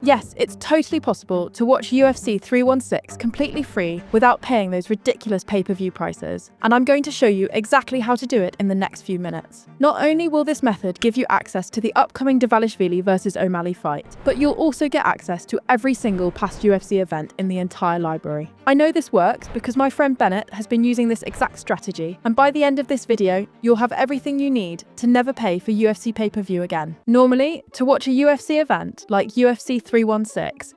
Yes, it's totally possible to watch UFC 316 completely free without paying those ridiculous pay-per-view prices, and I'm going to show you exactly how to do it in the next few minutes. Not only will this method give you access to the upcoming Dvalishvili vs O'Malley fight, but you'll also get access to every single past UFC event in the entire library. I know this works because my friend Bennett has been using this exact strategy, and by the end of this video, you'll have everything you need to never pay for UFC pay-per-view again. Normally, to watch a UFC event like UFC 316,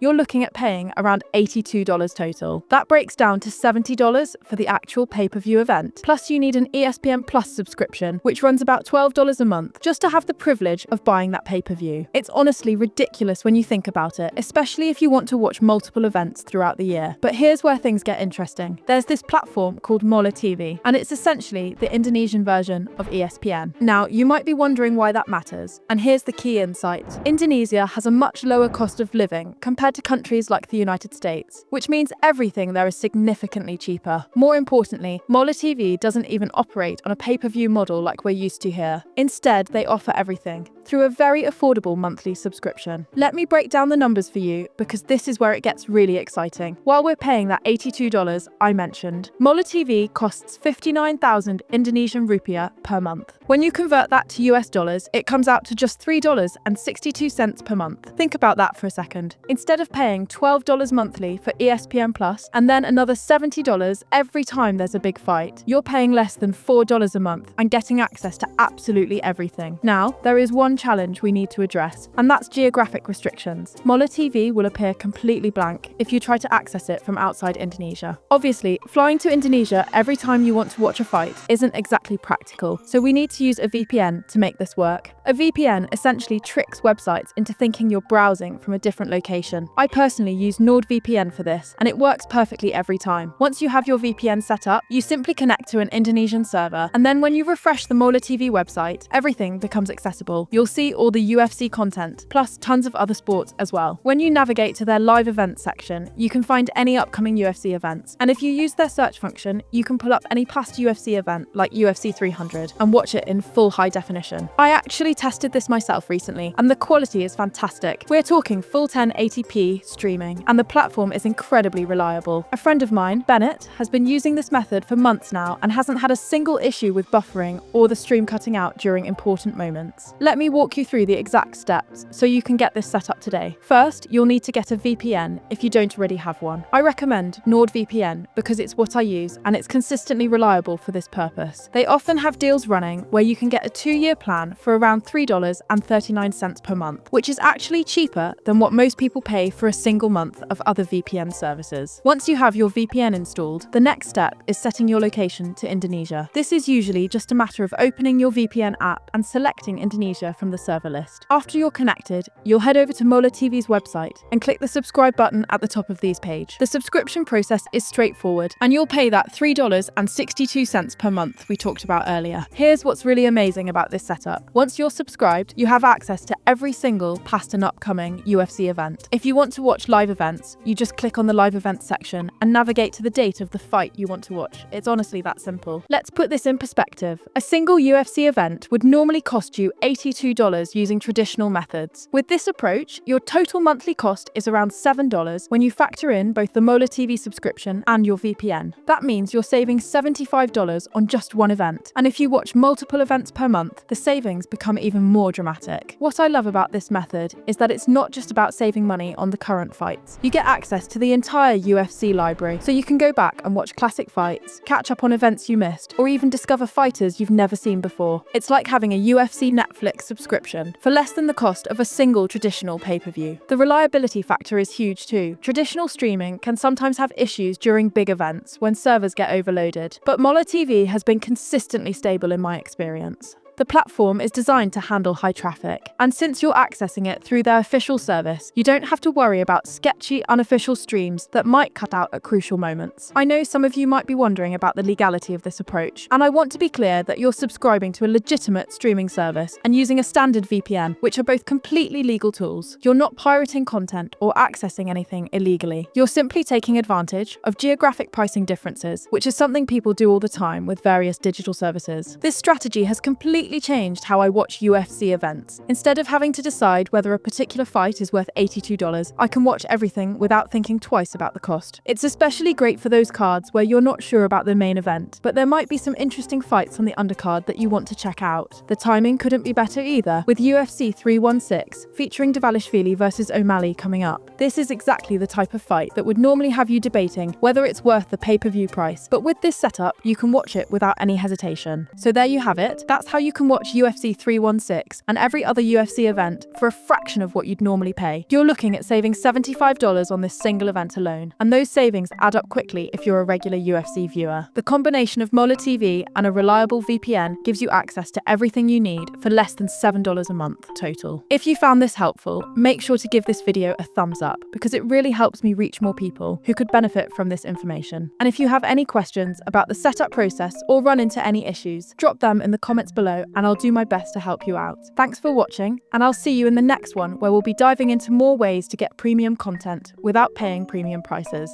you're looking at paying around $82 total. That breaks down to $70 for the actual pay-per-view event. Plus you need an ESPN Plus subscription, which runs about $12 a month, just to have the privilege of buying that pay-per-view. It's honestly ridiculous when you think about it, especially if you want to watch multiple events throughout the year. But here's where things get interesting. There's this platform called MOLA TV, and it's essentially the Indonesian version of ESPN. Now, you might be wondering why that matters, and here's the key insight. Indonesia has a much lower cost of living compared to countries like the United States, which means everything there is significantly cheaper. More importantly, MOLA TV doesn't even operate on a pay-per-view model like we're used to here. Instead, they offer everything through a very affordable monthly subscription. Let me break down the numbers for you because this is where it gets really exciting. While we're paying that $82 I mentioned, MOLA TV costs 59,000 Indonesian rupiah per month. When you convert that to US dollars, it comes out to just $3.62 per month. Think about that for a second. Instead of paying $12 monthly for ESPN Plus and then another $70 every time there's a big fight, you're paying less than $4 a month and getting access to absolutely everything. Now, there is one challenge we need to address, and that's geographic restrictions. MOLA TV will appear completely blank if you try to access it from outside Indonesia. Obviously, flying to Indonesia every time you want to watch a fight isn't exactly practical, so we need to use a VPN to make this work. A VPN essentially tricks websites into thinking you're browsing from a different location. I personally use NordVPN for this, and it works perfectly every time. Once you have your VPN set up, you simply connect to an Indonesian server, and then when you refresh the MOLA TV website, everything becomes accessible. You'll see all the UFC content, plus tons of other sports as well. When you navigate to their live events section, you can find any upcoming UFC events, and if you use their search function, you can pull up any past UFC event like UFC 300 and watch it in full high definition. I actually tested this myself recently, and the quality is fantastic. We're talking full 1080p streaming, and the platform is incredibly reliable. A friend of mine, Bennett, has been using this method for months now and hasn't had a single issue with buffering or the stream cutting out during important moments. Let me walk you through the exact steps so you can get this set up today. First, you'll need to get a VPN if you don't already have one. I recommend NordVPN because it's what I use and it's consistently reliable for this purpose. They often have deals running where you can get a 2-year plan for around $3.39 per month, which is actually cheaper than what most people pay for a single month of other VPN services. Once you have your VPN installed, the next step is setting your location to Indonesia. This is usually just a matter of opening your VPN app and selecting Indonesia from the server list. After you're connected, you'll head over to MOLA TV's website and click the subscribe button at the top of this page. The subscription process is straightforward, and you'll pay that $3.62 per month we talked about earlier. Here's what's really amazing about this setup. Once you're subscribed, you have access to every single past and upcoming UFC event. If you want to watch live events, you just click on the live events section and navigate to the date of the fight you want to watch. It's honestly that simple. Let's put this in perspective. A single UFC event would normally cost you $82 using traditional methods. With this approach, your total monthly cost is around $7 when you factor in both the MOLA TV subscription and your VPN. That means you're saving $75 on just one event. And if you watch multiple events per month, the savings become even more dramatic. What I love about this method is that it's not just about saving money on the current fights. You get access to the entire UFC library, so you can go back and watch classic fights, catch up on events you missed, or even discover fighters you've never seen before. It's like having a UFC Netflix subscription for less than the cost of a single traditional pay-per-view. The reliability factor is huge too. Traditional streaming can sometimes have issues during big events when servers get overloaded, but MOLA TV has been consistently stable in my experience. The platform is designed to handle high traffic, and since you're accessing it through their official service, you don't have to worry about sketchy, unofficial streams that might cut out at crucial moments. I know some of you might be wondering about the legality of this approach, and I want to be clear that you're subscribing to a legitimate streaming service and using a standard VPN, which are both completely legal tools. You're not pirating content or accessing anything illegally. You're simply taking advantage of geographic pricing differences, which is something people do all the time with various digital services. This strategy has completely completely changed how I watch UFC events. Instead of having to decide whether a particular fight is worth $82, I can watch everything without thinking twice about the cost. It's especially great for those cards where you're not sure about the main event, but there might be some interesting fights on the undercard that you want to check out. The timing couldn't be better either, with UFC 316 featuring Dvalishvili versus O'Malley coming up. This is exactly the type of fight that would normally have you debating whether it's worth the pay-per-view price, but with this setup, you can watch it without any hesitation. So there you have it. That's how you can watch UFC 316 and every other UFC event for a fraction of what you'd normally pay. You're looking at saving $75 on this single event alone, and those savings add up quickly if you're a regular UFC viewer. The combination of MOLA TV and a reliable VPN gives you access to everything you need for less than $7 a month total. If you found this helpful, make sure to give this video a thumbs up because it really helps me reach more people who could benefit from this information. And if you have any questions about the setup process or run into any issues, drop them in the comments below and I'll do my best to help you out. Thanks for watching, and I'll see you in the next one where we'll be diving into more ways to get premium content without paying premium prices.